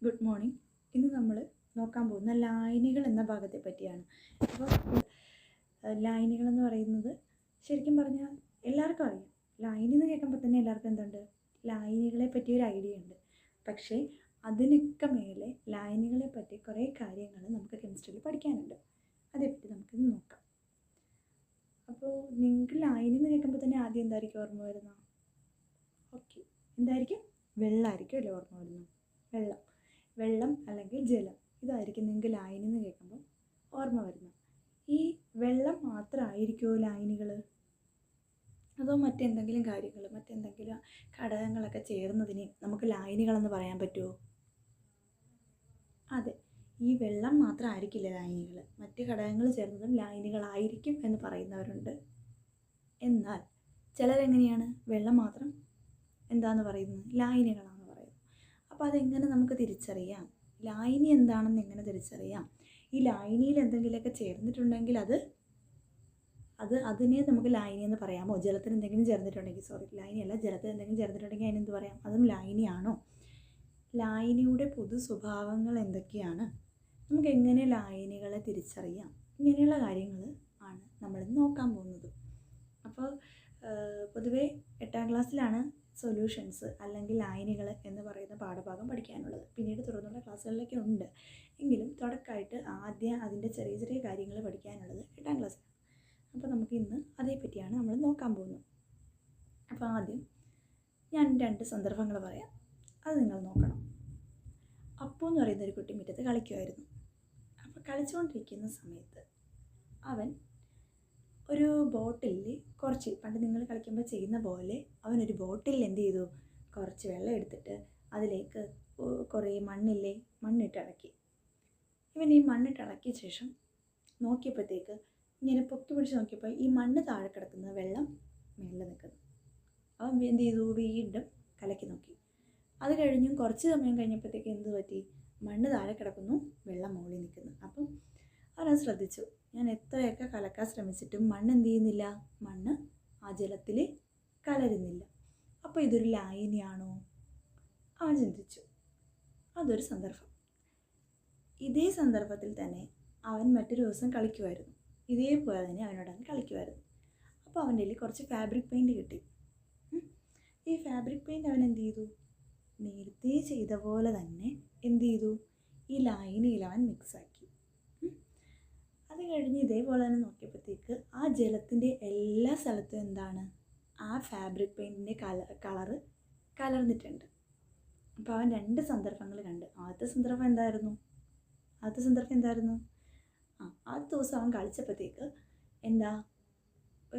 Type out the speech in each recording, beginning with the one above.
Good morning. ഇന്ന് നമ്മൾ നോക്കാൻ പോകുന്ന ലായനികൾ എന്ന ഭാഗത്തെ പറ്റിയാണ്. അപ്പോൾ ലായനികളെന്ന് പറയുന്നത് ശരിക്കും പറഞ്ഞാൽ എല്ലാവർക്കും അറിയാം. ലായനി എന്ന് കേൾക്കുമ്പോൾ തന്നെ എല്ലാവർക്കും എന്തുണ്ട്, ലായനികളെ പറ്റിയൊരു ഐഡിയ ഉണ്ട്. പക്ഷേ അതിനൊക്കെ മേലെ ലായനികളെ പറ്റി കുറേ കാര്യങ്ങൾ നമുക്ക് കെമിസ്ട്രിയിൽ പഠിക്കാനുണ്ട്. അതേപ്പറ്റി നമുക്കിന്ന് നോക്കാം. അപ്പോൾ നിങ്ങൾക്ക് ലായനി എന്ന് കേൾക്കുമ്പോൾ തന്നെ ആദ്യം എന്തായിരിക്കും ഓർമ്മ വരുന്നത്? ഓക്കെ, എന്തായിരിക്കും? വെള്ളമായിരിക്കും അല്ലേ ഓർമ്മ വരുന്നത്? വെള്ളം അല്ലെങ്കിൽ ജലം, ഇതായിരിക്കും നിങ്ങൾക്ക് ലായനി എന്ന് കേൾക്കുമ്പോൾ ഓർമ്മ വരുന്നത്. ഈ വെള്ളം മാത്രമായിരിക്കുമോ ലായനികൾ? അതോ മറ്റെന്തെങ്കിലും കാര്യങ്ങൾ, മറ്റെന്തെങ്കിലും ഘടകങ്ങളൊക്കെ ചേർന്നതിന് നമുക്ക് ലായനികളെന്ന് പറയാൻ പറ്റുമോ? അതെ, ഈ വെള്ളം മാത്രമായിരിക്കില്ല ലായനികൾ, മറ്റ് ഘടകങ്ങൾ ചേർന്നതും ലായനികളായിരിക്കും എന്ന് പറയുന്നവരുണ്ട്. എന്നാൽ ചിലരെങ്ങനെയാണ് വെള്ളം മാത്രം എന്താണെന്ന് പറയുന്നത്? ലായനികളാണെന്ന് പറയുന്നത്. അപ്പോൾ അതെങ്ങനെ നമുക്ക് തിരിച്ചറിയാം? ലായനി എന്താണെന്ന് എങ്ങനെ തിരിച്ചറിയാം? ഈ ലായനിയിൽ എന്തെങ്കിലുമൊക്കെ ചേർന്നിട്ടുണ്ടെങ്കിൽ അതിനെ നമുക്ക് ലായനി എന്ന് പറയാമോ? ജലത്തിന് എന്തെങ്കിലും ചേർന്നിട്ടുണ്ടെങ്കിൽ, ലായനിയല്ല, ജലത്തിന് എന്തെങ്കിലും ചേർന്നിട്ടുണ്ടെങ്കിൽ അതിനെന്ത് പറയാം? അതും ലായനിയാണോ? ലായനിയുടെ പൊതു സ്വഭാവങ്ങൾ എന്തൊക്കെയാണ്? നമുക്ക് എങ്ങനെ ലായനികളെ തിരിച്ചറിയാം? ഇങ്ങനെയുള്ള കാര്യങ്ങൾ ആണ് നമ്മളിന്ന് നോക്കാൻ പോകുന്നത്. അപ്പോൾ പൊതുവേ 8ാം ക്ലാസ്സിലാണ് സൊല്യൂഷൻസ് അല്ലെങ്കിൽ ലായനികൾ എന്ന് പറയുന്ന പാഠഭാഗം പഠിക്കാനുള്ളത്. പിന്നീട് തുടർന്നുള്ള ക്ലാസ്സുകളിലൊക്കെ ഉണ്ട്. എങ്കിലും തുടക്കമായിട്ട് ആദ്യം അതിൻ്റെ ചെറിയ ചെറിയ കാര്യങ്ങൾ പഠിക്കാനുള്ളത് 8ാം ക്ലാസ്സിലാണ്. അപ്പോൾ നമുക്ക് ഇന്ന് അതേപ്പറ്റിയാണ് നമ്മൾ നോക്കാൻ പോകുന്നത്. അപ്പോൾ ആദ്യം ഞാൻ 2 സന്ദർഭങ്ങൾ പറയാം, അത് നിങ്ങൾ നോക്കണം. അപ്പു എന്ന് പറയുന്ന ഒരു കുട്ടി മുറ്റത്ത് കളിക്കുമായിരുന്നു. അപ്പോൾ കളിച്ചുകൊണ്ടിരിക്കുന്ന സമയത്ത് അവൻ ഒരു ബോട്ടിൽ കുറച്ച്, പണ്ട് നിങ്ങൾ കളിക്കുമ്പോൾ ചെയ്യുന്ന പോലെ അവനൊരു ബോട്ടിൽ എന്ത് ചെയ്തു, കുറച്ച് വെള്ളം എടുത്തിട്ട് അതിലേക്ക് കുറേ മണ്ണിട്ട് ഇളക്കി. ഇവൻ ഈ മണ്ണിട്ട് ഇളക്കിയ ശേഷം നോക്കിയപ്പോഴത്തേക്ക് ഇങ്ങനെ പൊക്കി പിടിച്ച് നോക്കിയപ്പോൾ ഈ മണ്ണ് താഴെ കിടക്കുന്ന വെള്ളം മേളിൽ നിൽക്കുന്നു. അവൻ എന്ത് ചെയ്തു, വീണ്ടും കലക്കി നോക്കി. അത് കഴിഞ്ഞും കുറച്ച് സമയം കഴിഞ്ഞപ്പോഴത്തേക്ക് എന്ത് പറ്റി, മണ്ണ് താഴെ കിടക്കുന്നു, വെള്ളം മുകളിൽ നിൽക്കുന്നു. അപ്പം അവനത് ശ്രദ്ധിച്ചു. ഞാൻ എത്രയൊക്കെ കലക്കാൻ ശ്രമിച്ചിട്ടും മണ്ണ് എന്ത് ചെയ്യുന്നില്ല, മണ്ണ് ആ ജലത്തിൽ കലരുന്നില്ല. അപ്പോൾ ഇതൊരു ലായനിയാണോ? അവൻ ചിന്തിച്ചു. അതൊരു സന്ദർഭം. ഇതേ സന്ദർഭത്തിൽ തന്നെ അവൻ മറ്റൊരു ദിവസം കളിക്കുമായിരുന്നു. ഇതേപോലെ തന്നെ അവനോടങ്ങ് കളിക്കുമായിരുന്നു. അപ്പോൾ അവൻ്റെ കയ്യിൽ കുറച്ച് ഫാബ്രിക് പെയിൻറ്റ് കിട്ടി. ഈ ഫാബ്രിക് പെയിൻറ്റ് അവൻ എന്ത് ചെയ്തു, നേരത്തെ ചെയ്ത പോലെ തന്നെ എന്ത് ചെയ്തു, ഈ ലായനിയിൽ അവൻ മിക്സാക്കി. അത് കഴിഞ്ഞ് ഇതേപോലെ തന്നെ നോക്കിയപ്പോഴത്തേക്ക് ആ ജലത്തിൻ്റെ എല്ലാ സ്ഥലത്തും എന്താണ്, ആ ഫാബ്രിക് പെയിൻറ്റിൻ്റെ കളറ് കലർന്നിട്ടുണ്ട്. അപ്പോൾ അവൻ 2 സന്ദർഭങ്ങൾ കണ്ട്. ആദ്യത്തെ സന്ദർഭം എന്തായിരുന്നു? ആദ്യ ദിവസം അവൻ കളിച്ചപ്പോഴത്തേക്ക്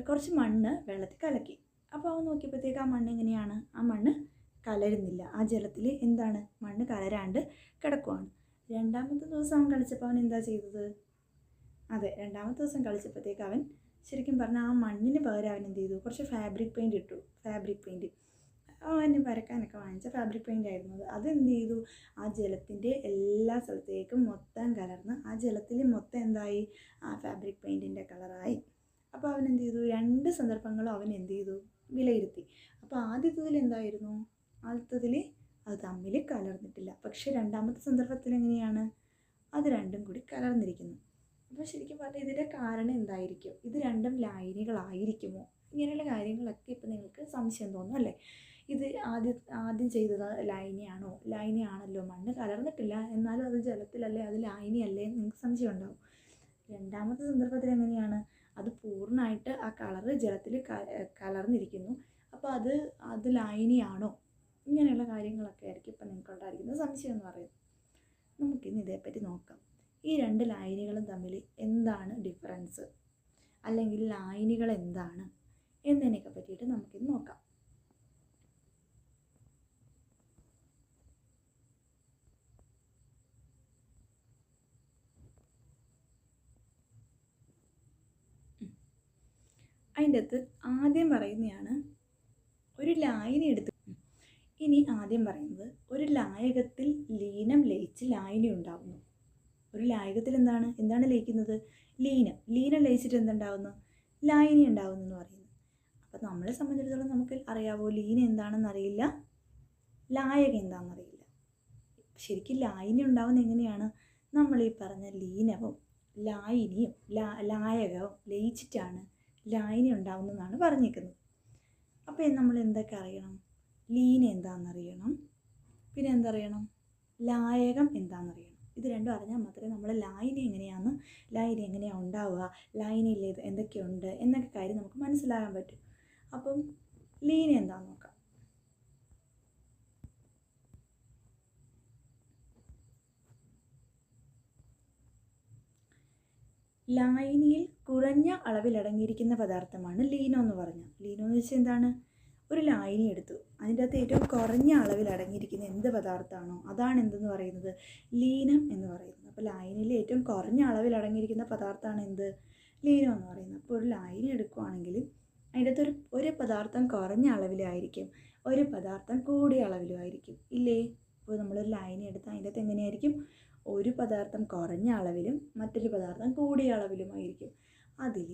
കുറച്ച് മണ്ണ് വെള്ളത്തിൽ കലക്കി. അപ്പോൾ അവൻ നോക്കിയപ്പോഴത്തേക്ക് ആ മണ്ണ് എങ്ങനെയാണ്, ആ മണ്ണ് കലരുന്നില്ല, ആ ജലത്തിൽ എന്താണ്, മണ്ണ് കലരാണ്ട് കിടക്കുവാണ്. 2ാമത്തെ ദിവസം അവൻ കളിച്ചപ്പോൾ അവൻ എന്താ ചെയ്തത്? അതെ, 2ാമത്തെ ദിവസം കളിച്ചപ്പോഴത്തേക്ക് അവൻ ശരിക്കും പറഞ്ഞാൽ ആ മണ്ണിന് പകരം അവൻ എന്ത് ചെയ്തു, കുറച്ച് ഫാബ്രിക് പെയിൻറ്റ് ഇട്ടു. ഫാബ്രിക് പെയിൻറ്റ് അവന് വരക്കാനൊക്കെ വാങ്ങിച്ച ഫാബ്രിക് പെയിൻ്റ് ആയിരുന്നു. അതെന്ത് ചെയ്തു, ആ ജലത്തിൻ്റെ എല്ലാ സ്ഥലത്തേക്കും മൊത്തം കലർന്ന് ആ ജലത്തിൽ മൊത്തം എന്തായി, ആ ഫാബ്രിക് പെയിൻറ്റിൻ്റെ കളറായി. അപ്പോൾ അവൻ എന്ത് ചെയ്തു, 2 സന്ദർഭങ്ങളും അവൻ എന്ത് ചെയ്തു, വിലയിരുത്തി. അപ്പോൾ ആദ്യത്തതിൽ എന്തായിരുന്നു, ആദ്യത്തതിൽ അത് തമ്മിൽ കലർന്നിട്ടില്ല. പക്ഷേ 2ാമത്തെ സന്ദർഭത്തിൽ എങ്ങനെയാണ്, അത് രണ്ടും കൂടി കലർന്നിരിക്കുന്നു. അപ്പോൾ ശരിക്കും പറഞ്ഞാൽ ഇതിൻ്റെ കാരണം എന്തായിരിക്കും? ഇത് രണ്ടും ലായനികളായിരിക്കുമോ? ഇങ്ങനെയുള്ള കാര്യങ്ങളൊക്കെ ഇപ്പം നിങ്ങൾക്ക് സംശയം തോന്നും അല്ലേ? ഇത് ആദ്യം ചെയ്തത് ലായനിയാണോ? ലായനിയാണല്ലോ, മണ്ണ് കലർന്നിട്ടില്ല, എന്നാലും അത് ജലത്തിലല്ലേ, അത് ലായനിയല്ലേ എന്ന് നിങ്ങൾക്ക് സംശയം ഉണ്ടാവും. 2ാമത്തെ സന്ദർഭത്തിൽ എങ്ങനെയാണ്, അത് പൂർണ്ണമായിട്ട് ആ കളറ് ജലത്തിൽ കലർന്നിരിക്കുന്നു. അപ്പോൾ അത് ലായനിയാണോ? ഇങ്ങനെയുള്ള കാര്യങ്ങളൊക്കെ ആയിരിക്കും ഇപ്പം നിങ്ങൾക്കുണ്ടായിരിക്കുന്ന സംശയം എന്ന് പറയുന്നത്. നമുക്കിന്ന് ഇതേപ്പറ്റി നോക്കാം. ഈ 2 ലായനികളും തമ്മിൽ എന്താണ് ഡിഫറൻസ്, അല്ലെങ്കിൽ ലായനികൾ എന്താണ് എന്നതിനൊക്കെ പറ്റിയിട്ട് നമുക്കിന്ന് നോക്കാം. അതിൻ്റെ അകത്ത് ആദ്യം പറയുന്നതാണ് ഒരു ലായനി എടുത്ത്. ഇനി ആദ്യം പറയുന്നത് ഒരു ലായകത്തിൽ ലീനം ലയിച്ച് ലായനി ഉണ്ടാകുന്നു. ഒരു ലായകത്തിൽ എന്താണ് ലയിക്കുന്നത്? ലീനം ലയിച്ചിട്ട് എന്തുണ്ടാകുന്നു? ലായനി ഉണ്ടാകുന്നു എന്ന് പറയുന്നു. അപ്പോൾ നമ്മളെ സംബന്ധിച്ചിടത്തോളം നമുക്ക് അറിയാവോ, ലീനം എന്താണെന്ന് അറിയില്ല, ലായകം എന്താണെന്നറിയില്ല. ശരിക്കും ലായനി ഉണ്ടാവുന്നത് എങ്ങനെയാണ്? നമ്മൾ ഈ പറഞ്ഞ ലീനവും ലായനിയും ലായകവും ലയിച്ചിട്ടാണ് ലായനി ഉണ്ടാവുന്നതെന്നാണ് പറഞ്ഞേക്കുന്നത്. അപ്പോൾ നമ്മൾ എന്തൊക്കെ അറിയണം? ലീന എന്താണെന്നറിയണം, പിന്നെ എന്തറിയണം? ലായകം എന്താണെന്നറിയണം. ഇത് രണ്ടും അറിഞ്ഞാൽ മാത്രമേ നമ്മൾ ലായനി എങ്ങനെയാണ് ഉണ്ടാവുക, ലായനിയിൽ എന്തൊക്കെയുണ്ട് എന്നൊക്കെ കാര്യം നമുക്ക് മനസ്സിലാകാൻ പറ്റും. അപ്പം ലീന എന്താണെന്ന് നോക്കാം. ലായനിയിൽ കുറഞ്ഞ അളവിലടങ്ങിയിരിക്കുന്ന പദാർത്ഥമാണ് ലീനം എന്ന് പറഞ്ഞാൽ. ലീനം എന്ന് വെച്ചാൽ എന്താണ്? ഒരു ലായനി എടുത്തു, അതിൻ്റെ അകത്ത് ഏറ്റവും കുറഞ്ഞ അളവിൽ അടങ്ങിയിരിക്കുന്ന എന്ത് പദാർത്ഥമാണോ അതാണ് എന്തെന്ന് പറയുന്നത്? ലീനം എന്ന് പറയുന്നത്. അപ്പോൾ ലായനിയിൽ ഏറ്റവും കുറഞ്ഞ അളവിൽ അടങ്ങിയിരിക്കുന്ന പദാർത്ഥമാണ് എന്ത്? ലീനം എന്ന് പറയുന്നത്. അപ്പോൾ ഒരു ലായനി എടുക്കുകയാണെങ്കിൽ അതിൻ്റെ അകത്ത് ഒരു പദാർത്ഥം കുറഞ്ഞ അളവിലായിരിക്കും, ഒരു പദാർത്ഥം കൂടിയ അളവിലും ആയിരിക്കും, ഇല്ലേ? ഇപ്പോൾ നമ്മളൊരു ലായനി എടുത്താൽ അതിൻ്റെ അകത്ത് എങ്ങനെയായിരിക്കും? ഒരു പദാർത്ഥം കുറഞ്ഞ അളവിലും മറ്റൊരു പദാർത്ഥം കൂടിയ അളവിലുമായിരിക്കും. അതിൽ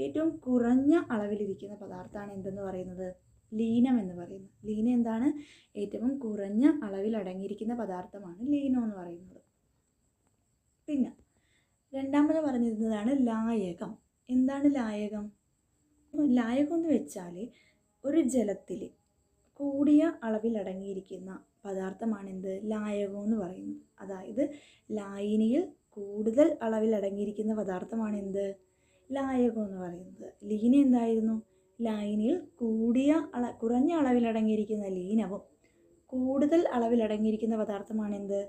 ഏറ്റവും കുറഞ്ഞ അളവിലിരിക്കുന്ന പദാർത്ഥമാണ് എന്തെന്ന് പറയുന്നത്? ലീനം എന്ന് പറയുന്നത്. ലീനം എന്താണ്? ഏറ്റവും കുറഞ്ഞ അളവിൽ അടങ്ങിയിരിക്കുന്ന പദാർത്ഥമാണ് ലീനം എന്ന് പറയുന്നത്. പിന്നെ രണ്ടാമത് പറഞ്ഞിരുന്നതാണ് ലായകം. എന്താണ് ലായകം? ലായകം എന്ന് വെച്ചാൽ ഒരു ജലത്തിൽ കൂടിയ അളവിൽ അടങ്ങിയിരിക്കുന്ന പദാർത്ഥമാണ് എന്ത്? ലായകം എന്ന് പറയുന്നത്. അതായത് ലായനിയിൽ കൂടുതൽ അളവിൽ അടങ്ങിയിരിക്കുന്ന പദാർത്ഥമാണ് എന്ത്? ലായകം എന്ന് പറയുന്നത്. ലീന എന്തായിരുന്നു? ലായനിയിൽ കുറഞ്ഞ അളവിലടങ്ങിയിരിക്കുന്ന ലീനവും കൂടുതൽ അളവിലടങ്ങിയിരിക്കുന്ന പദാർത്ഥമാണ് എന്ത്?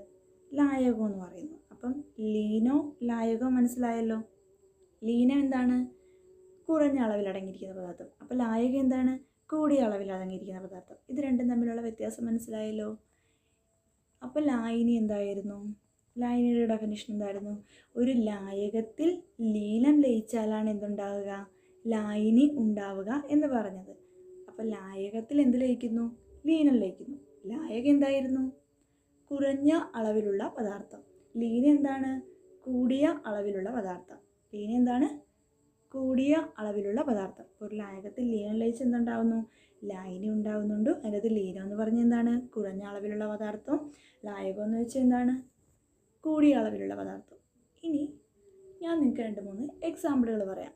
ലായകം എന്ന് പറയുന്നത്. അപ്പം ലീനോ ലായകോ മനസ്സിലായല്ലോ. ലീനം എന്താണ്? കുറഞ്ഞ അളവിലടങ്ങിയിരിക്കുന്ന പദാർത്ഥം. അപ്പോൾ ലായകം എന്താണ്? കൂടിയ അളവിലടങ്ങിയിരിക്കുന്ന പദാർത്ഥം. ഇത് രണ്ടും തമ്മിലുള്ള വ്യത്യാസം മനസ്സിലായല്ലോ. അപ്പോൾ ലായനി എന്തായിരുന്നു? ലായനിയുടെ ഡെഫിനിഷൻ എന്തായിരുന്നു? ഒരു ലായകത്തിൽ ലീനം ലയിച്ചാലാണ് എന്തുണ്ടാവുക? ലായനി ഉണ്ടാവുക എന്ന് പറഞ്ഞത്. അപ്പോൾ ലായകത്തിൽ എന്ത് ലയിക്കുന്നു? ലീനം ലയിക്കുന്നു. ലായകം എന്തായിരുന്നു? കുറഞ്ഞ അളവിലുള്ള പദാർത്ഥം. ലീനം എന്താണ്? കൂടിയ അളവിലുള്ള പദാർത്ഥം. ലീനം എന്താണ്? കൂടിയ അളവിലുള്ള പദാർത്ഥം. ഒരു ലായകത്തിൽ ലീനം ലയിച്ച് എന്തുണ്ടാവുന്നു? ലായനി ഉണ്ടാവുന്നുണ്ട്. അതിനകത്ത് ലീനം എന്ന് പറഞ്ഞാൽ എന്താണ്? കുറഞ്ഞ അളവിലുള്ള പദാർത്ഥം. ലായകം എന്ന് വെച്ചാൽ എന്താണ്? കൂടിയ അളവിലുള്ള പദാർത്ഥം. ഇനി ഞാൻ നിങ്ങൾക്ക് 2-3 എക്സാമ്പിളുകൾ പറയാം.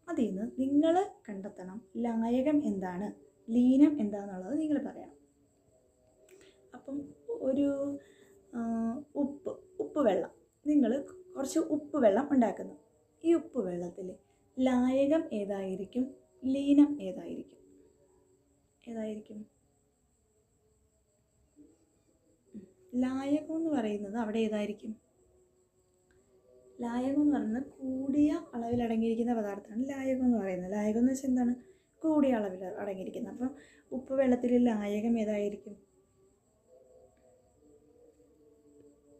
അതിൽ നിന്ന് നിങ്ങൾ കണ്ടെത്തണം ലായകം എന്താണ്, ലീനം എന്താണെന്നുള്ളത് നിങ്ങൾ പറയണം. അപ്പം ഒരു ഉപ്പ് വെള്ളം, നിങ്ങൾ കുറച്ച് ഉപ്പ് വെള്ളം ഉണ്ടാക്കുന്നു. ഈ ഉപ്പ് വെള്ളത്തിൽ ലായകം ഏതായിരിക്കും, ലീനം ഏതായിരിക്കും? ലായകം എന്ന് പറയുന്നത് അവിടെ ഏതായിരിക്കും? ലായകം എന്ന് പറയുന്നത് കൂടിയ അളവിൽ അടങ്ങിയിരിക്കുന്ന പദാർത്ഥമാണ് ലായകം എന്ന് പറയുന്നത്. ലായകം എന്ന് വെച്ചാൽ എന്താണ്? കൂടിയ അളവിൽ അടങ്ങിയിരിക്കുന്നത്. അപ്പം ഉപ്പ് വെള്ളത്തിൽ ലായകം ഏതായിരിക്കും?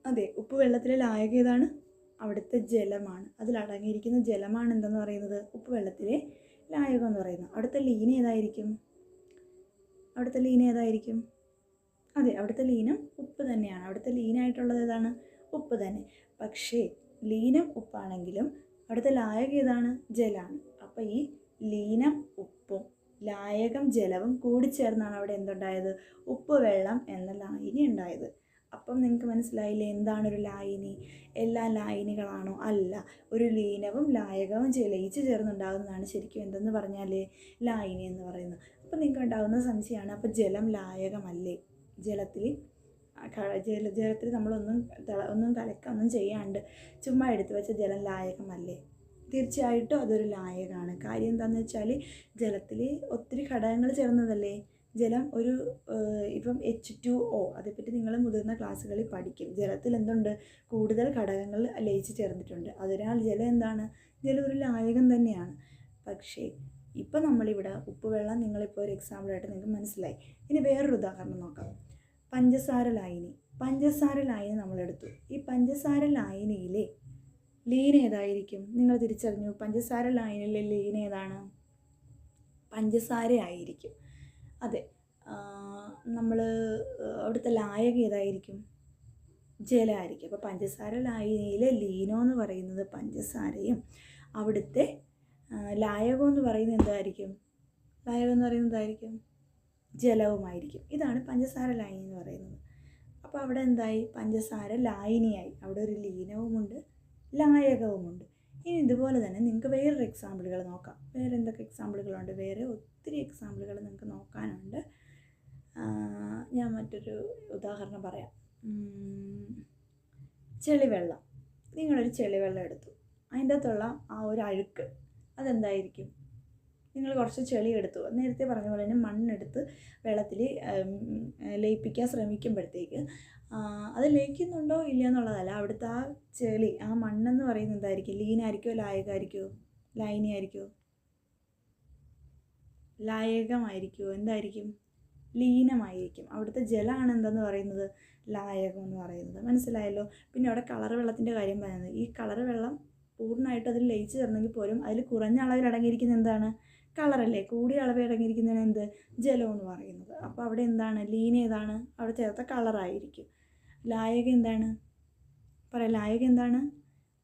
അതെ, ഉപ്പ് വെള്ളത്തിലെ ലായകം ഏതാണ്? അവിടുത്തെ ജലമാണ്. അതിലടങ്ങിയിരിക്കുന്ന ജലമാണ് എന്തെന്ന് പറയുന്നത്? ഉപ്പ് വെള്ളത്തിലെ ലായകം എന്ന് പറയുന്നത്. അവിടുത്തെ ലീനം ഏതായിരിക്കും? അതെ, അവിടുത്തെ ലീനം ഉപ്പ് തന്നെയാണ്. അവിടുത്തെ ലീനമായിട്ടുള്ളത് ഏതാണ്? ഉപ്പ് തന്നെ. പക്ഷേ ലീനം ഉപ്പാണെങ്കിലും അവിടുത്തെ ലായകം ഏതാണ്? ജലമാണ്. അപ്പോൾ ഈ ലീനം ഉപ്പും ലായകം ജലവും കൂടിച്ചേർന്നാണ് അവിടെ എന്തുണ്ടായത്? ഉപ്പ് വെള്ളം എന്ന ലായനി ഉണ്ടായത്. അപ്പം നിങ്ങൾക്ക് മനസ്സിലായില്ലേ എന്താണ് ഒരു ലായനി? എല്ലാ ലായനികളാണോ? അല്ല. ഒരു ലീനവും ലായകവും ലയിച്ച് ചേർന്നുണ്ടാകുന്നതാണ് ശരിക്കും എന്തെന്ന് പറഞ്ഞാൽ ലായനി എന്ന് പറയുന്നത്. അപ്പം നിങ്ങൾക്ക് ഉണ്ടാകുന്ന സംശയമാണ്, അപ്പോൾ ജലം ലായകമല്ലേ? ജലത്തിൽ നമ്മളൊന്നും കലക്കൊന്നും ചെയ്യാണ്ട് ചുമ്മാ എടുത്തു വെച്ച ജലം ലായകമല്ലേ? തീർച്ചയായിട്ടും അതൊരു ലായകമാണ്. കാര്യം എന്താണെന്ന് വെച്ചാൽ ജലത്തിൽ ഒത്തിരി ഘടകങ്ങൾ ചേർന്നതല്ലേ ജലം. ഇപ്പം H2O, അതേപ്പറ്റി നിങ്ങൾ മുതിർന്ന ക്ലാസ്സുകളിൽ പഠിക്കും. ജലത്തിൽ എന്തുണ്ട്? കൂടുതൽ ഘടകങ്ങൾ ലയിച്ച് ചേർന്നിട്ടുണ്ട്. അതിനാൽ ജലം എന്താണ്? ജലം ഒരു ലായകം തന്നെയാണ്. പക്ഷേ ഇപ്പം നമ്മളിവിടെ ഉപ്പുവെള്ളം നിങ്ങളിപ്പോൾ ഒരു എക്സാമ്പിളായിട്ട് നിങ്ങൾക്ക് മനസ്സിലായി. ഇനി വേറൊരു ഉദാഹരണം നോക്കാം. പഞ്ചസാര ലായനി നമ്മളെടുത്തു. ഈ പഞ്ചസാര ലായനിയിലെ ലീന ഏതായിരിക്കും? നിങ്ങൾ തിരിച്ചറിഞ്ഞു. പഞ്ചസാര ലായനിയിലെ ലീന ഏതാണ്? പഞ്ചസാര ആയിരിക്കും. അതെ, നമ്മൾ അവിടുത്തെ ലായകം ഏതായിരിക്കും? ജലമായിരിക്കും. അപ്പോൾ പഞ്ചസാര ലായനിയിലെ ലീനം എന്ന് പറയുന്നത് പഞ്ചസാരയും അവിടുത്തെ ലായകം എന്ന് പറയുന്നത് എന്തായിരിക്കും? ജലവുമായിരിക്കും. ഇതാണ് പഞ്ചസാര ലായനി എന്ന് പറയുന്നത്. അപ്പോൾ അപ്പോൾ അവിടെ എന്തായി? പഞ്ചസാര ലായനിയായി. അവിടെ ഒരു ലീനവുമുണ്ട്, ലായകവുമുണ്ട്. ഇനി ഇതുപോലെ തന്നെ നിങ്ങൾക്ക് വേറൊരു എക്സാമ്പിളുകൾ നോക്കാം. വേറെ എന്തൊക്കെ എക്സാമ്പിളുകളുണ്ട്? വേറെ ഒത്തിരി എക്സാമ്പിളുകൾ നിങ്ങൾക്ക് നോക്കാനുണ്ട്. ഞാൻ മറ്റൊരു ഉദാഹരണം പറയാം. ചെളിവെള്ളം. നിങ്ങളൊരു ചെളിവെള്ളം എടുത്തു. അതിൻ്റെ അകത്തുള്ള ആ ഒരു അഴുക്ക് അതെന്തായിരിക്കും? നിങ്ങൾ കുറച്ച് ചെളി എടുത്തു, നേരത്തെ പറഞ്ഞ പോലെ തന്നെ മണ്ണെടുത്ത് വെള്ളത്തിൽ ലയിപ്പിക്കാൻ ശ്രമിക്കുമ്പോഴത്തേക്ക് അത് ലയിക്കുന്നുണ്ടോ ഇല്ല എന്നുള്ളതല്ല, അവിടുത്തെ ആ ചെളി, ആ മണ്ണെന്ന് പറയുന്നത് എന്തായിരിക്കും? ലീനായിരിക്കുമോ ലായകമായിരിക്കുമോ? ലായനിയായിരിക്കുമോ? ലായകമായിരിക്കുമോ? എന്തായിരിക്കും? ലീനമായിരിക്കും. അവിടുത്തെ ജലമാണ് എന്തെന്ന് പറയുന്നത്? ലായകം എന്ന് പറയുന്നത്. മനസ്സിലായല്ലോ? പിന്നെ അവിടെ കളർ വെള്ളത്തിൻ്റെ കാര്യം പറയുന്നത്, ഈ കളർ വെള്ളം പൂർണ്ണമായിട്ടും അതിൽ ലയിച്ച് ചേർന്നെങ്കിൽ പോലും അതിൽ കുറഞ്ഞ അളവിൽ അടങ്ങിയിരിക്കുന്ന എന്താണ്? കളറല്ലേ. കൂടിയ അളവിൽ അടങ്ങിയിരിക്കുന്നതിന് എന്ത്? ജലം എന്ന് പറയുന്നത്. അപ്പോൾ അവിടെ എന്താണ്? ലീന ഏതാണ്? അവിടെ ചേർത്ത കളറായിരിക്കും. ലായകം എന്താണ്? പറയാം. ലായകം എന്താണ്?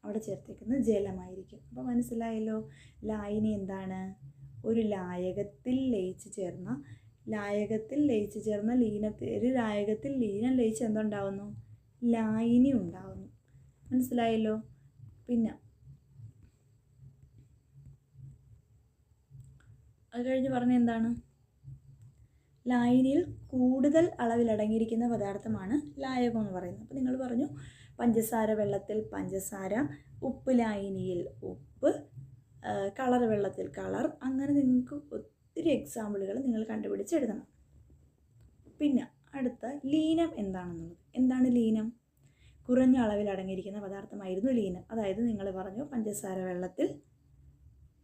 അവിടെ ചേർത്തേക്കുന്നത് ജലമായിരിക്കും. അപ്പോൾ മനസ്സിലായല്ലോ? ലായനി എന്താണ്? ഒരു ലായകത്തിൽ ലയിച്ച് ചേർന്ന ഒരു ലായകത്തിൽ ലീനം ലയിച്ച് എന്തുണ്ടാവുന്നു? ലായനി ഉണ്ടാവുന്നു. മനസ്സിലായല്ലോ? പിന്നെ അത് കഴിഞ്ഞ് പറഞ്ഞ എന്താണ്? ലായനിയിൽ കൂടുതൽ അളവിൽ അടങ്ങിയിരിക്കുന്ന പദാർത്ഥമാണ് ലായകം എന്ന് പറയുന്നത്. അപ്പോൾ നിങ്ങൾ പറഞ്ഞു പഞ്ചസാര വെള്ളത്തിൽ പഞ്ചസാര, ഉപ്പ് ലായനിയിൽ ഉപ്പ്, കളർ വെള്ളത്തിൽ കളർ. അങ്ങനെ നിങ്ങൾക്ക് ഒത്തിരി എക്സാമ്പിളുകൾ നിങ്ങൾ കണ്ടുപിടിച്ചെഴുതണം. പിന്നെ അടുത്ത ലീനം എന്താണെന്നുള്ളത്. എന്താണ് ലീനം? കുറഞ്ഞ അളവിൽ അടങ്ങിയിരിക്കുന്ന പദാർത്ഥമായിരുന്നു ലീനം. അതായത് നിങ്ങൾ പറഞ്ഞു പഞ്ചസാര വെള്ളത്തിൽ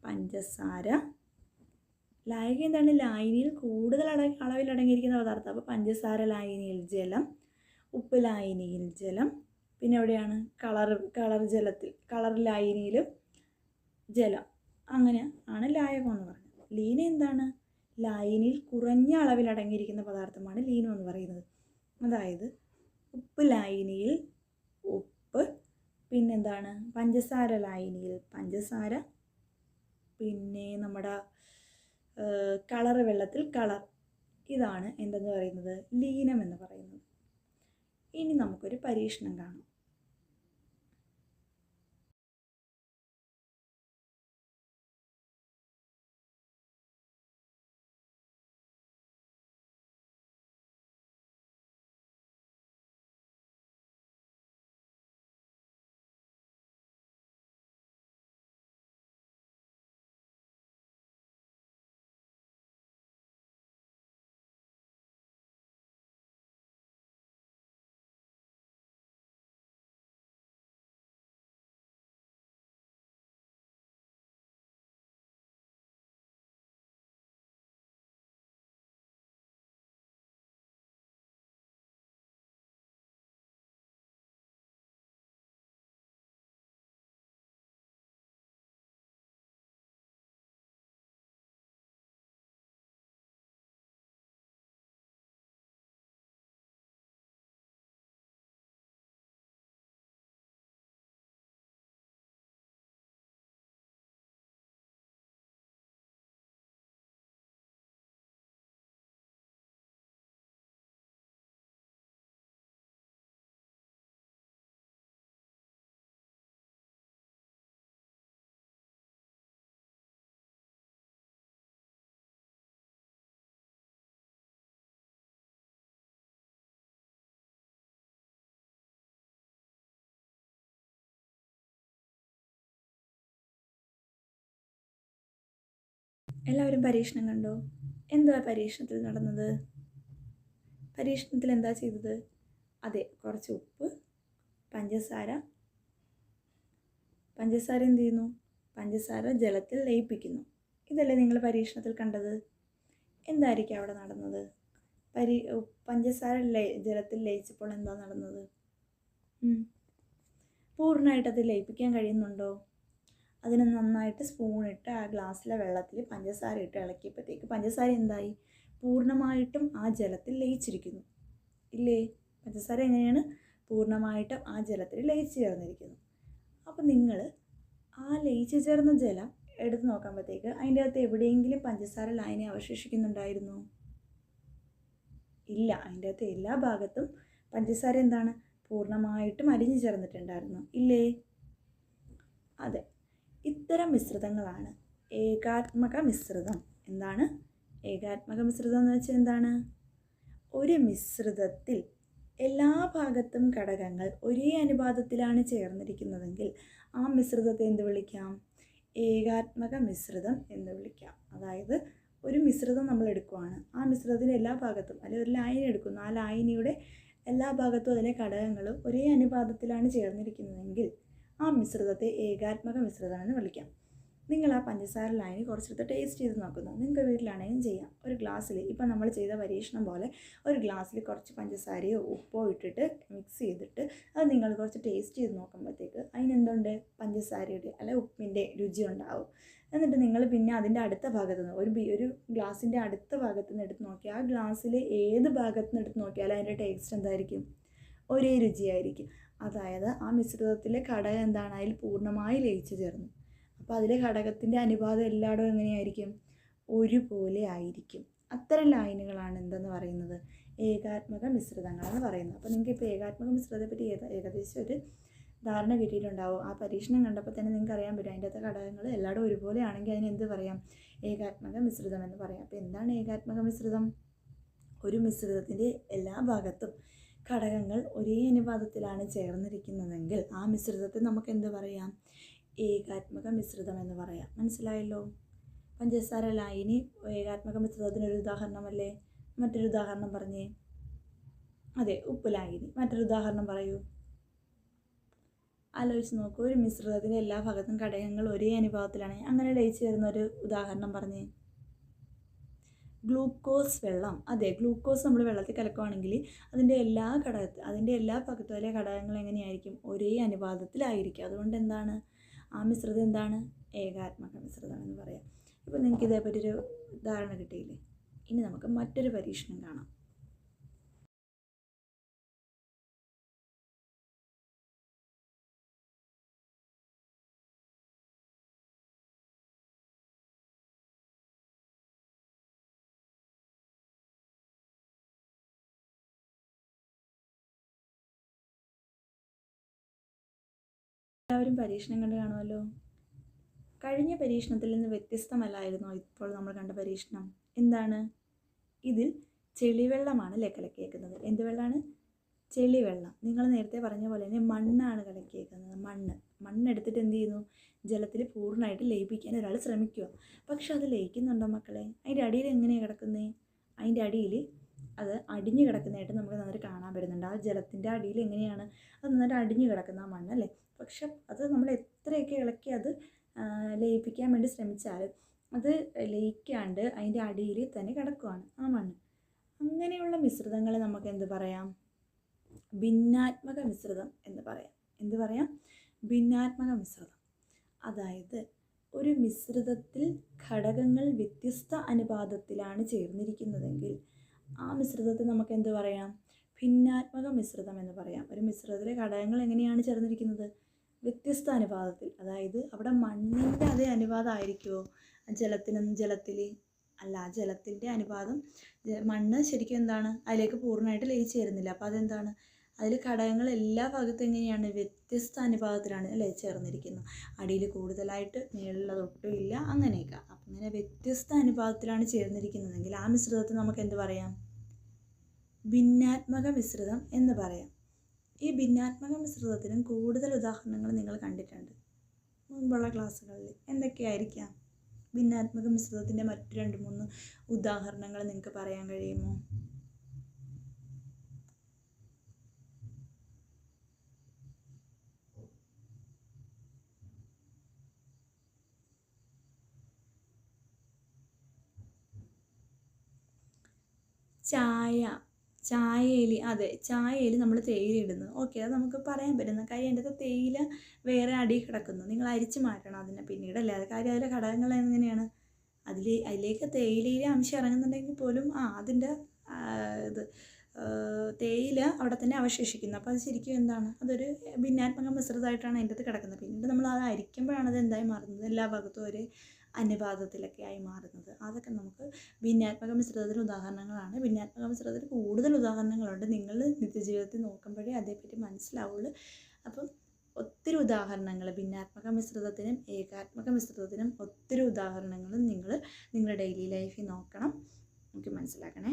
പഞ്ചസാര. ലായനി എന്താണ്? ലായനിയിൽ കൂടുതൽ അളവിൽ അടങ്ങിയിരിക്കുന്ന പദാർത്ഥം. അപ്പോൾ പഞ്ചസാര ലായനിയിൽ ജലം, ഉപ്പ് ലായനിയിൽ ജലം, പിന്നെ എവിടെയാണ്? കളർ ലായനിയിലും ജലം. അങ്ങനെ ആണ് ലായകം എന്ന് പറയുന്നത്. ലീനം എന്താണ്? ലായനിയിൽ കുറഞ്ഞ അളവിൽ അടങ്ങിയിരിക്കുന്ന പദാർത്ഥമാണ് ലീനം എന്ന് പറയുന്നത്. അതായത് ഉപ്പ് ലായനിയിൽ ഉപ്പ്, പിന്നെന്താണ്? പഞ്ചസാര ലായനിയിൽ പഞ്ചസാര, പിന്നെ നമ്മുടെ കളർ വെള്ളത്തിൽ കളർ. ഇതാണ് എന്തെന്ന് പറയുന്നത്? ലീനം എന്ന് പറയുന്നത്. ഇനി നമുക്കൊരു പരീക്ഷണം കാണാം. എല്ലാവരും പരീക്ഷണം കണ്ടോ? എന്താ പരീക്ഷണത്തിൽ നടന്നത്? പരീക്ഷണത്തിൽ എന്താ ചെയ്തത്? അതെ, കുറച്ച് ഉപ്പ്, പഞ്ചസാര എന്ത് ചെയ്യുന്നു? പഞ്ചസാര ജലത്തിൽ ലയിപ്പിക്കുന്നു. ഇതല്ലേ നിങ്ങൾ പരീക്ഷണത്തിൽ കണ്ടത്? എന്തായിരിക്കും അവിടെ നടന്നത്? പഞ്ചസാര ജലത്തിൽ ലയിച്ചപ്പോൾ എന്താ നടന്നത്? പൂർണ്ണമായിട്ട് ലയിപ്പിക്കാൻ കഴിയുന്നുണ്ടോ? അതിന് നന്നായിട്ട് സ്പൂണിട്ട് ആ ഗ്ലാസ്സിലെ വെള്ളത്തിൽ പഞ്ചസാര ഇട്ട് ഇളക്കിയപ്പോഴത്തേക്ക് പഞ്ചസാര എന്തായി? പൂർണ്ണമായിട്ടും ആ ജലത്തിൽ ലയിച്ചിരിക്കുന്നു. ഇല്ലേ? പഞ്ചസാര എങ്ങനെയാണ്? പൂർണ്ണമായിട്ടും ആ ജലത്തിൽ ലയിച്ചു ചേർന്നിരിക്കുന്നു. അപ്പോൾ നിങ്ങൾ ആ ലയിച്ചു ചേർന്ന ജലം എടുത്ത് നോക്കുമ്പോഴത്തേക്ക് അതിൻ്റെ അകത്ത് എവിടെയെങ്കിലും പഞ്ചസാര ലായനി അവശേഷിക്കുന്നുണ്ടായിരുന്നു? ഇല്ല. അതിൻ്റെ അകത്ത് എല്ലാ ഭാഗത്തും പഞ്ചസാര എന്താണ്? പൂർണ്ണമായിട്ടും അലിഞ്ഞു ചേർന്നിട്ടുണ്ടായിരുന്നു ഇല്ലേ? അതെ. ഇത്തരം മിശ്രിതങ്ങളാണ് ഏകാത്മക മിശ്രിതം. എന്താണ് ഏകാത്മക മിശ്രിതം എന്ന് വെച്ചാൽ എന്താണ്? ഒരു മിശ്രിതത്തിൽ എല്ലാ ഭാഗത്തും ഘടകങ്ങൾ ഒരേ അനുപാതത്തിലാണ് ചേർന്നിരിക്കുന്നതെങ്കിൽ ആ മിശ്രിതത്തെ എന്ത് വിളിക്കാം? ഏകാത്മക മിശ്രിതം എന്ന് വിളിക്കാം. അതായത് ഒരു മിശ്രിതം നമ്മൾ എടുക്കുകയാണ്, ആ മിശ്രിതത്തിൻ്റെ എല്ലാ ഭാഗത്തും, അല്ലെങ്കിൽ ഒരു ലായനി എടുക്കുന്നു, ആ ലായനിയുടെ എല്ലാ ഭാഗത്തും അതിലെ ഘടകങ്ങൾ ഒരേ അനുപാതത്തിലാണ് ചേർന്നിരിക്കുന്നതെങ്കിൽ ആ മിശ്രിതത്തെ ഏകാത്മക മിശ്രിതമെന്ന് വിളിക്കാം. നിങ്ങൾ ആ പഞ്ചസാര ലായനി കുറച്ചെടുത്ത് ടേസ്റ്റ് ചെയ്ത് നോക്കുന്നു. നിങ്ങൾക്ക് വീട്ടിലാണെങ്കിലും ചെയ്യാം. ഒരു ഗ്ലാസ്സിൽ, ഇപ്പം നമ്മൾ ചെയ്ത പരീക്ഷണം പോലെ ഒരു ഗ്ലാസ്സിൽ കുറച്ച് പഞ്ചസാരയോ ഉപ്പോ ഇട്ടിട്ട് മിക്സ് ചെയ്തിട്ട് അത് നിങ്ങൾ കുറച്ച് ടേസ്റ്റ് ചെയ്ത് നോക്കുമ്പോഴത്തേക്ക് അതിനെന്തുണ്ട്? പഞ്ചസാരയുടെ അല്ലെ ഉപ്പിൻ്റെ രുചി ഉണ്ടാവും. എന്നിട്ട് നിങ്ങൾ പിന്നെ അതിൻ്റെ അടുത്ത ഭാഗത്തു നിന്ന് ഒരു ഗ്ലാസിൻ്റെ അടുത്ത ഭാഗത്തു നിന്ന് എടുത്ത് നോക്കിയാൽ ആ ഗ്ലാസ്സിൽ ഏത് ഭാഗത്തു നിന്ന് എടുത്ത് നോക്കിയാലും അതിൻ്റെ ടേസ്റ്റ് എന്തായിരിക്കും? ഒരേ രുചിയായിരിക്കും. അതായത് ആ മിശ്രിതത്തിലെ ഘടകം എന്താണ്? അതിൽ പൂർണ്ണമായി ലയിച്ചു ചേർന്നു. അപ്പോൾ അതിലെ ഘടകത്തിൻ്റെ അനുപാതം എല്ലായിടവും എങ്ങനെയായിരിക്കും? ഒരുപോലെ ആയിരിക്കും. അത്തരം ലായനികളാണ് എന്തെന്ന് പറയുന്നത്? ഏകാത്മക മിശ്രിതങ്ങളെന്ന് പറയുന്നത്. അപ്പോൾ നിങ്ങൾക്ക് ഇപ്പോൾ ഏകാത്മക മിശ്രിതത്തെ പറ്റി ഏകദേശം ഒരു ധാരണ കിട്ടിയിട്ടുണ്ടാവും. ആ പരീക്ഷണം കണ്ടപ്പോൾ തന്നെ നിങ്ങൾക്ക് അറിയാൻ പറ്റും അതിൻ്റെ അകത്തെ ഘടകങ്ങൾ എല്ലായിടും ഒരുപോലെ ആണെങ്കിൽ അതിന് എന്ത് പറയാം? ഏകാത്മക മിശ്രിതം എന്ന് പറയാം. അപ്പോൾ എന്താണ് ഏകാത്മക മിശ്രിതം? ഒരു മിശ്രിതത്തിൻ്റെ എല്ലാ ഭാഗത്തും ഘടകങ്ങൾ ഒരേ അനുപാതത്തിലാണ് ചേർന്നിരിക്കുന്നതെങ്കിൽ ആ മിശ്രിതത്തെ നമുക്ക് എന്ത് പറയാം? ഏകാത്മക മിശ്രിതം എന്ന് പറയാം. മനസ്സിലായല്ലോ? പഞ്ചസാര ലായനി ഏകാത്മക മിശ്രിതത്തിനൊരു ഉദാഹരണമല്ലേ? മറ്റൊരു ഉദാഹരണം പറഞ്ഞേ. അതെ, ഉപ്പ് ലായനി. മറ്റൊരു ഉദാഹരണം പറയൂ. ആലോചിച്ച് നോക്കൂ. ഒരു മിശ്രിതത്തിൻ്റെ എല്ലാ ഭാഗത്തും ഘടകങ്ങൾ ഒരേ അനുപാതത്തിലാണ്, അങ്ങനെ ലയിച്ചു ചേരുന്ന ഒരു ഉദാഹരണം പറഞ്ഞേ. ഗ്ലൂക്കോസ് വെള്ളം. അതെ, ഗ്ലൂക്കോസ് നമ്മൾ വെള്ളത്തിൽ കലക്കുകയാണെങ്കിൽ അതിൻ്റെ എല്ലാ ഭാഗത്തും അതിലെ ഘടകങ്ങൾ എങ്ങനെയായിരിക്കും? ഒരേ അനുപാതത്തിലായിരിക്കും. അതുകൊണ്ട് എന്താണ്? ആ മിശ്രിതം എന്താണ്? ഏകാത്മക മിശ്രിതം എന്ന് പറയാം. ഇപ്പോൾ നിങ്ങൾക്ക് ഇതേപറ്റിയൊരു ധാരണ കിട്ടിയില്ലേ? ഇനി നമുക്ക് മറ്റൊരു പരീക്ഷണം കാണാം. എല്ലാവരും പരീക്ഷണം കണ്ട് കാണുമല്ലോ. കഴിഞ്ഞ പരീക്ഷണത്തിൽ നിന്ന് വ്യത്യസ്തമല്ലായിരുന്നോ ഇപ്പോൾ നമ്മൾ കണ്ട പരീക്ഷണം? എന്താണ്? ഇതിൽ ചെളിവെള്ളമാണ് കലക്കിയേക്കുന്നത്. എന്ത് വെള്ളമാണ്? ചെളിവെള്ളം. നിങ്ങൾ നേരത്തെ പറഞ്ഞ പോലെ തന്നെ മണ്ണാണ് കലക്കിയേക്കുന്നത്. മണ്ണെടുത്തിട്ട് എന്ത് ചെയ്യുന്നു? ജലത്തിൽ പൂർണ്ണമായിട്ട് ലയിപ്പിക്കാൻ ഒരാൾ ശ്രമിക്കുക. പക്ഷെ അത് ലയിക്കുന്നുണ്ടോ മക്കളെ? അതിൻ്റെ അടിയിൽ എങ്ങനെയാണ് കിടക്കുന്നത്? അതിൻ്റെ അടിയിൽ അത് അടിഞ്ഞു കിടക്കുന്നതായിട്ട് നമുക്ക് നന്നായിട്ട് കാണാൻ പറ്റുന്നുണ്ട്. ആ ജലത്തിൻ്റെ അടിയിൽ എങ്ങനെയാണ് അത് നന്നായിട്ട് അടിഞ്ഞു കിടക്കുന്ന ആ മണ്ണല്ലേ? പക്ഷെ അത് നമ്മൾ എത്രയൊക്കെ ഇളക്കി അത് ലയിപ്പിക്കാൻ വേണ്ടി ശ്രമിച്ചാലും അത് ലയിക്കാണ്ട് അതിൻ്റെ അടിയിൽ തന്നെ കിടക്കുകയാണ് ആ മണ്ണ്. അങ്ങനെയുള്ള മിശ്രിതങ്ങളെ നമുക്ക് എന്ത് പറയാം? ഭിന്നാത്മക മിശ്രിതം എന്ന് പറയാം. എന്ത് പറയാം? ഭിന്നാത്മക മിശ്രിതം. അതായത് ഒരു മിശ്രിതത്തിൽ ഘടകങ്ങൾ വ്യത്യസ്ത അനുപാതത്തിലാണ് ചേർന്നിരിക്കുന്നതെങ്കിൽ ആ മിശ്രിതത്തെ നമുക്ക് എന്ത് പറയാം? ഭിന്നാത്മക മിശ്രിതം എന്ന് പറയാം. ഒരു മിശ്രിതത്തിലെ ഘടകങ്ങൾ എങ്ങനെയാണ് ചേർന്നിരിക്കുന്നത്? വ്യത്യസ്ത അനുപാതത്തിൽ. അതായത് അവിടെ മണ്ണിൻ്റെ അതേ അനുപാതമായിരിക്കുമോ ജലത്തിൽ? അല്ല, ജലത്തിൻ്റെ അനുപാതം മണ്ണ് ശരിക്കും എന്താണ്? അതിലേക്ക് പൂർണ്ണമായിട്ട് ലയിച്ചു ചേരുന്നില്ല. അപ്പോൾ അതെന്താണ്? അതിൽ ഘടകങ്ങൾ എല്ലാ ഭാഗത്തും എങ്ങനെയാണ്? വ്യത്യസ്ത അനുപാതത്തിലാണ് അല്ലേ ചേർന്നിരിക്കുന്നത്. അടിയിൽ കൂടുതലായിട്ട് മേളിലത് ഒട്ടും ഇല്ല, അങ്ങനെയൊക്കെ. അപ്പം ഇങ്ങനെ വ്യത്യസ്ത അനുപാതത്തിലാണ് ചേർന്നിരിക്കുന്നതെങ്കിൽ ആ മിശ്രിതത്തെ നമുക്ക് എന്ത് പറയാം? ഭിന്നാത്മക മിശ്രിതം എന്ന് പറയാം. ഈ ഭിന്നാത്മക മിശ്രിതത്തിനും കൂടുതൽ ഉദാഹരണങ്ങൾ നിങ്ങൾ കണ്ടിട്ടുണ്ട് മുൻപുള്ള ക്ലാസ്സുകളിൽ. എന്തൊക്കെയായിരിക്കാം ഭിന്നാത്മക മിശ്രിതത്തിൻ്റെ മറ്റ് 2-3 ഉദാഹരണങ്ങൾ നിങ്ങൾക്ക് പറയാൻ കഴിയുമോ? ചായയിൽ. അതെ, ചായയിൽ നമ്മൾ തേയില ഇടുന്നു. ഓക്കെ, അത് നമുക്ക് പറയാൻ പറ്റുന്ന കാര്യം. അതിൻ്റെ അകത്ത് തേയില വേറെ അടി കിടക്കുന്നു, നിങ്ങൾ അരിച്ച് മാറ്റണം അതിനെ പിന്നീടല്ലേ. അത് കാര്യം അതിലെ ഘടകങ്ങൾ എങ്ങനെയാണ്? അതിലേക്ക് തേയിലയിലെ അംശം ഇറങ്ങുന്നുണ്ടെങ്കിൽ പോലും അതിൻ്റെ തേയില അവിടെ തന്നെ അവശേഷിക്കുന്നു. അപ്പോൾ അത് ശരിക്കും എന്താണ്? അതൊരു ഭിന്നാത്മക മിശ്രിതമായിട്ടാണ് അതിൻ്റെ അകത്ത് കിടക്കുന്നത്. പിന്നീട് നമ്മൾ അത് അരിക്കുമ്പോഴാണ് അത് എന്തായി മാറുന്നത്? എല്ലാ ഭാഗത്തും ഒരേ അനുപാതത്തിലൊക്കെ ആയി മാറുന്നത്. അതൊക്കെ നമുക്ക് ഭിന്നാത്മക മിശ്രിതത്തിന് ഉദാഹരണങ്ങളാണ്. ഭിന്നാത്മക മിശ്രിതത്തിന് കൂടുതൽ ഉദാഹരണങ്ങളുണ്ട്. നിങ്ങൾ നിത്യജീവിതത്തിൽ നോക്കുമ്പോഴേ അതേപ്പറ്റി മനസ്സിലാവുള്ളൂ. അപ്പം ഒത്തിരി ഉദാഹരണങ്ങൾ ഭിന്നാത്മക മിശ്രിതത്തിനും ഏകാത്മക മിശ്രിതത്തിനും ഒത്തിരി ഉദാഹരണങ്ങളും നിങ്ങൾ നിങ്ങളുടെ ഡെയിലി ലൈഫിൽ നോക്കണം. നമുക്ക് മനസ്സിലാക്കണേ.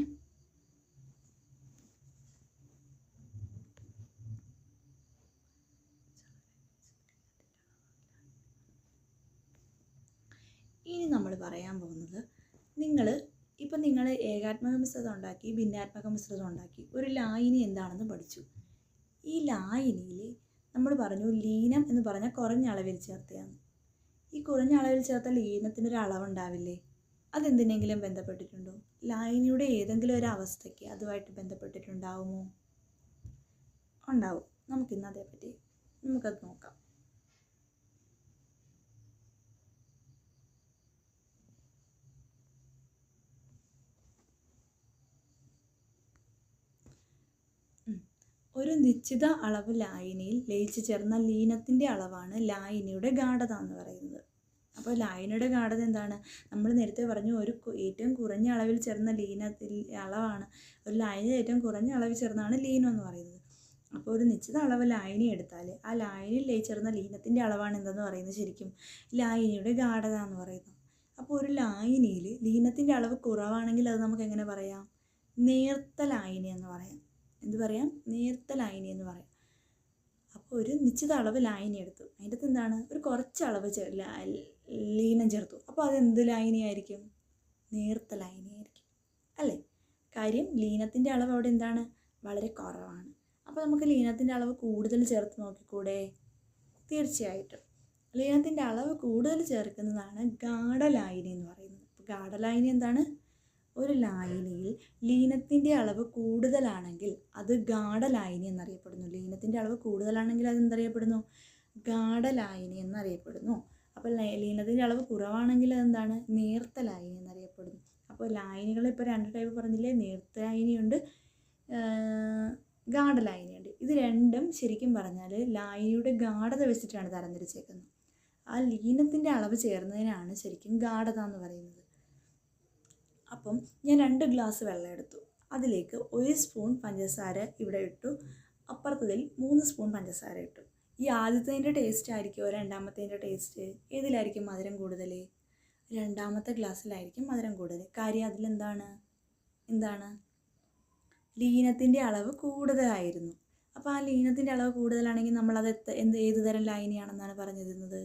ഇനി നമ്മൾ പറയാൻ പോകുന്നത്, നിങ്ങൾ ഏകാത്മക മിശ്രിതം ഉണ്ടാക്കി, ഭിന്നാത്മക മിശ്രിതം ഉണ്ടാക്കി, ഒരു ലായിനി എന്താണെന്ന് പഠിച്ചു. ഈ ലായിനിയിൽ നമ്മൾ പറഞ്ഞു ലീനം എന്ന് പറഞ്ഞാൽ കുറഞ്ഞ അളവിൽ ചേർത്തതാണ്. ഈ കുറഞ്ഞ അളവിൽ ചേർത്ത ലീനത്തിനൊരു അളവുണ്ടാവില്ലേ? അതെന്തിനെങ്കിലും ബന്ധപ്പെട്ടിട്ടുണ്ടോ? ലായിനിയുടെ ഏതെങ്കിലും ഒരു അവസ്ഥയ്ക്ക് അതുമായിട്ട് ബന്ധപ്പെട്ടിട്ടുണ്ടാവുമോ? ഉണ്ടാവും. നമുക്കിന്ന് അതേപ്പറ്റി നമുക്കത് നോക്കാം. ഒരു നിശ്ചിത അളവ് ലായനിയിൽ ലയിച്ചു ചേർന്ന ലീനത്തിൻ്റെ അളവാണ് ലായനിയുടെ ഗാഢത എന്ന് പറയുന്നത്. അപ്പോൾ ലായനിയുടെ ഗാഢത എന്താണ്? നമ്മൾ നേരത്തെ പറഞ്ഞു ഏറ്റവും കുറഞ്ഞ അളവിൽ ചേർന്ന അളവാണ് ഒരു ലായനി. ഏറ്റവും കുറഞ്ഞ അളവിൽ ചേർന്നാണ് ലീനം എന്ന് പറയുന്നത്. അപ്പോൾ ഒരു നിശ്ചിത അളവ് ലായനി എടുത്താൽ ആ ലായനിയിൽ ലയിച്ചേർന്ന ലീനത്തിൻ്റെ അളവാണ് എന്തെന്ന് പറയുന്നത്? ശരിക്കും ലായനിയുടെ ഗാഢത എന്ന് പറയുന്നത്. അപ്പോൾ ഒരു ലായനിയിൽ ലീനത്തിൻ്റെ അളവ് കുറവാണെങ്കിൽ അത് നമുക്ക് എങ്ങനെ പറയാം? നേർത്ത ലായനി എന്ന് പറയാം. എന്ത് പറയാം? നേർത്ത ലായനി എന്ന് പറയാം. അപ്പോൾ ഒരു നിശ്ചിത അളവ് ലായനി എടുത്തു, അതിൻ്റെ അകത്ത് എന്താണ്? ഒരു കുറച്ച് അളവ് ലീനം ചേർത്തു. അപ്പോൾ അതെന്ത് ലായനിയായിരിക്കും? നേർത്ത ലായനിയായിരിക്കും അല്ലേ? കാര്യം ലീനത്തിൻ്റെ അളവ് അവിടെ എന്താണ്? വളരെ കുറവാണ്. അപ്പോൾ നമുക്ക് ലീനത്തിൻ്റെ അളവ് കൂടുതൽ ചേർത്ത് നോക്കിക്കൂടെ? തീർച്ചയായിട്ടും ലീനത്തിൻ്റെ അളവ് കൂടുതൽ ചേർക്കുന്നതാണ് ഗാഢലായനി എന്ന് പറയുന്നത്. അപ്പോൾ ഗാഢലായനി എന്താണ്? ഒരു ലായനിയിൽ ലീനത്തിൻ്റെ അളവ് കൂടുതലാണെങ്കിൽ അത് ഗാഢലായനി എന്നറിയപ്പെടുന്നു. ലീനത്തിൻ്റെ അളവ് കൂടുതലാണെങ്കിൽ അത് എന്തറിയപ്പെടുന്നു? ഗാഢലായനി എന്നറിയപ്പെടുന്നു. അപ്പോൾ ലീനത്തിൻ്റെ അളവ് കുറവാണെങ്കിൽ അതെന്താണ്? നേർത്ത ലായനി എന്നറിയപ്പെടുന്നു. അപ്പോൾ ലായനികൾ ഇപ്പോൾ 2 ടൈപ്പ് പറഞ്ഞില്ലേ? നേർത്ത ലായനിയുണ്ട്, ഗാഢലായനിയുണ്ട്. ഇത് രണ്ടും ശരിക്കും പറഞ്ഞാൽ ലായനിയുടെ ഗാഢത വെച്ചിട്ടാണ് തരംതിരിച്ചേക്കുന്നത്. ആ ലീനത്തിൻ്റെ അളവ് ചേർന്നതിനാണ് ശരിക്കും ഗാഢത എന്ന് പറയുന്നത്. അപ്പം ഞാൻ 2 ഗ്ലാസ് വെള്ളം എടുത്തു. അതിലേക്ക് 1 സ്പൂൺ പഞ്ചസാര ഇവിടെ ഇട്ടു, അപ്പുറത്തതിൽ 3 സ്പൂൺ പഞ്ചസാര ഇട്ടു. ഈ ആദ്യത്തേതിൻ്റെ ടേസ്റ്റ് ആയിരിക്കുമോ രണ്ടാമത്തേതിൻ്റെ ടേസ്റ്റ്? ഏതിലായിരിക്കും മധുരം കൂടുതൽ? രണ്ടാമത്തെ ഗ്ലാസ്സിലായിരിക്കും മധുരം കൂടുതൽ. കാര്യം എന്താണ്? ലീനത്തിൻ്റെ അളവ് കൂടുതലായിരുന്നു. അപ്പോൾ ആ ലീനത്തിൻ്റെ അളവ് കൂടുതലാണെങ്കിൽ നമ്മളത് ഏത് തരം ലായനിയാണെന്നാണ് പറഞ്ഞിരുന്നത്?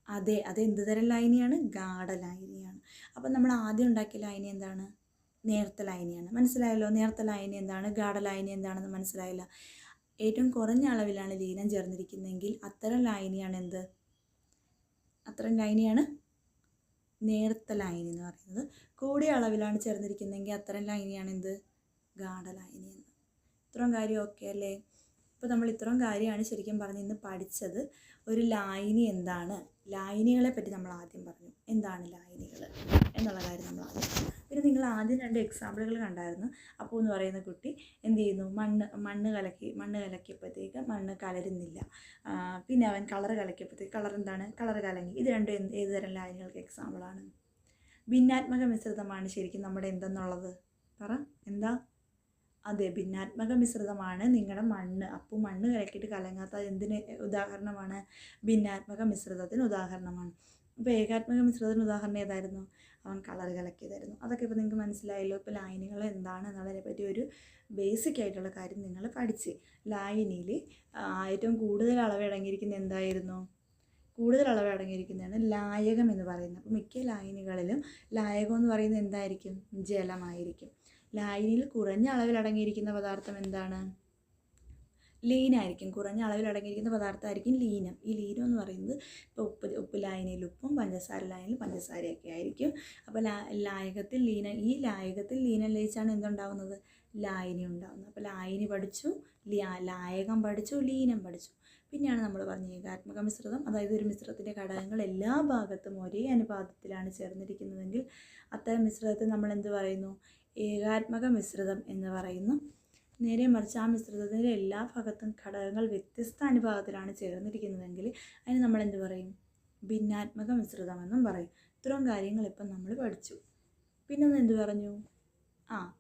അത് എന്ത് തരം ലായനിയാണ്? ഗാഢലായനിയാണ്. അപ്പം നമ്മൾ ആദ്യം ഉണ്ടാക്കിയ ലായനി എന്താണ്? നേർത്ത ലായനിയാണ്. മനസ്സിലായല്ലോ? നേർത്ത ലായനി എന്താണ്, ഗാഢലായനി എന്താണെന്ന് മനസ്സിലായില്ല. ഏറ്റവും കുറഞ്ഞ അളവിലാണ് ലീനം ചേർന്നിരിക്കുന്നതെങ്കിൽ അത്തരം ലായനിയാണ് അത്തരം ലായനിയാണ് നേർത്ത ലായനി എന്ന് പറയുന്നത്. കൂടിയ അളവിലാണ് ചേർന്നിരിക്കുന്നതെങ്കിൽ അത്തരം ലായനിയാണ് ഗാഢലായനി എന്ന്. ഇത്രയും കാര്യം ഓക്കെ അല്ലേ? ഇപ്പോൾ നമ്മൾ ഇത്രയും കാര്യമാണ് ശരിക്കും പറഞ്ഞ് ഇന്ന് പഠിച്ചത്. ഒരു ലായനി എന്താണ്, ലായനികളെ പറ്റി നമ്മൾ ആദ്യം പറഞ്ഞു. എന്താണ് ലായനികൾ എന്നുള്ള കാര്യം നമ്മൾ ആദ്യം പറഞ്ഞു. പിന്നെ നിങ്ങൾ ആദ്യം 2 എക്സാമ്പിളുകൾ കണ്ടായിരുന്നു. അപ്പോൾ എന്ന് പറയുന്ന കുട്ടി എന്ത് ചെയ്യുന്നു? മണ്ണ് കലക്കിയപ്പോഴത്തേക്ക് മണ്ണ് കലരുന്നില്ല. പിന്നെ അവൻ കളർ കലക്കിയപ്പോഴത്തേക്ക് കളർ കലങ്ങി. ഇത് രണ്ടും ഏത് തരം ലായനികൾക്ക് എക്സാമ്പിളാണ്? ഭിന്നാത്മക മിശ്രിതമാണ് ശരിക്കും നമ്മുടെ എന്തെന്നുള്ളത് പറ. എന്താ? അതെ, ഭിന്നാത്മക മിശ്രിതമാണ് നിങ്ങളുടെ മണ്ണ്. അപ്പോൾ മണ്ണ് കലക്കിയിട്ട് കലങ്ങാത്ത എന്തിന് ഉദാഹരണമാണ്? ഭിന്നാത്മക മിശ്രിതത്തിന് ഉദാഹരണമാണ്. അപ്പോൾ ഏകാത്മക മിശ്രിതത്തിന് ഉദാഹരണം ഏതായിരുന്നു? അവൻ കളർ കലക്കിയതായിരുന്നു. അതൊക്കെ ഇപ്പോൾ നിങ്ങൾക്ക് മനസ്സിലായല്ലോ. ഇപ്പോൾ ലായനികൾ എന്താണ് എന്നുള്ളതിനെ പറ്റി ഒരു ബേസിക് ആയിട്ടുള്ള കാര്യം നിങ്ങൾ പഠിച്ച്. ലായനിയിൽ ഏറ്റവും കൂടുതൽ അളവ് അടങ്ങിയിരിക്കുന്ന എന്തായിരുന്നു? കൂടുതൽ അളവ് അടങ്ങിയിരിക്കുന്നതാണ് ലായകം എന്ന് പറയുന്നത്. അപ്പോൾ മിക്ക ലായനികളിലും ലായകം എന്ന് പറയുന്നത് എന്തായിരിക്കും? ജലമായിരിക്കും. ലായനിയിൽ കുറഞ്ഞ അളവിൽ അടങ്ങിയിരിക്കുന്ന പദാർത്ഥം എന്താണ്? ലീനായിരിക്കും. കുറഞ്ഞ അളവിൽ അടങ്ങിയിരിക്കുന്ന പദാർത്ഥമായിരിക്കും ലീനം. ഈ ലീനം എന്ന് പറയുന്നത് ഇപ്പോൾ ഉപ്പ് ലായനിയിൽ ഉപ്പും പഞ്ചസാര ലായനിയിൽ പഞ്ചസാരയൊക്കെ ആയിരിക്കും. അപ്പോൾ ലായകത്തിൽ ലീനം ലയിച്ചാണ് എന്തുണ്ടാകുന്നത്? ലായനി ഉണ്ടാകുന്നത്. അപ്പോൾ ലായനി പഠിച്ചു, ലായകം പഠിച്ചു, ലീനം പഠിച്ചു. പിന്നെയാണ് നമ്മൾ പറഞ്ഞ ഏകാത്മക മിശ്രിതം. അതായത് ഒരു മിശ്രിതത്തിൻ്റെ ഘടകങ്ങൾ എല്ലാ ഭാഗത്തും ഒരേ അനുപാതത്തിലാണ് ചേർന്നിരിക്കുന്നതെങ്കിൽ അത്തരം മിശ്രിതത്തെ നമ്മൾ എന്ത് പറയുന്നു? ഏകാത്മക മിശ്രിതം എന്ന് പറയുന്നു. നേരെ മറിച്ച് ആ മിശ്രിതത്തിൻ്റെ എല്ലാ ഭാഗത്തും ഘടകങ്ങൾ വ്യത്യസ്ത അനുപാതത്തിലാണ് ചേർന്നിരിക്കുന്നതെങ്കിൽ അതിന് നമ്മൾ എന്ത് പറയും? ഭിന്നാത്മക മിശ്രിതമെന്നും പറയും. ഇത്രയും കാര്യങ്ങൾ ഇപ്പം നമ്മൾ പഠിച്ചു. പിന്നെ എന്ത് പറഞ്ഞു?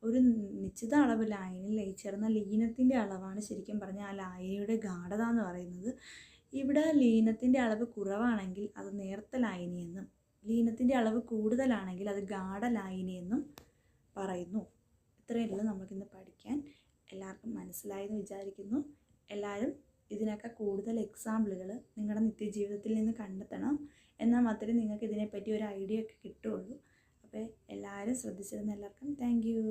ഒരു നിശ്ചിത അളവ് ലായനിയിൽ ലയിച്ചേർന്ന ലീനത്തിൻ്റെ അളവാണ് ശരിക്കും പറഞ്ഞാൽ ആ ലായനിയുടെ ഗാഢത എന്ന് പറയുന്നത്. ഇവിടെ ലീനത്തിൻ്റെ അളവ് കുറവാണെങ്കിൽ അത് നേർത്ത ലായനി എന്നും ലീനത്തിൻ്റെ അളവ് കൂടുതലാണെങ്കിൽ അത് ഗാഢ ലായനി എന്നും പറയുന്നു. ഇത്രയുള്ളൂ നമുക്കിന്ന് പഠിക്കാൻ. എല്ലാവർക്കും മനസ്സിലായെന്ന് വിചാരിക്കുന്നു. എല്ലാവരും ഇതിനൊക്കെ കൂടുതൽ എക്സാമ്പിളുകൾ നിങ്ങളുടെ നിത്യജീവിതത്തിൽ നിന്ന് കണ്ടെത്തണം. എന്നാൽ മാത്രമേ നിങ്ങൾക്ക് ഇതിനെപ്പറ്റി ഒരു ഐഡിയ ഒക്കെ കിട്ടുകയുള്ളൂ. അപ്പോൾ എല്ലാവരും ശ്രദ്ധിച്ചിരുന്ന എല്ലാവർക്കും താങ്ക് യു.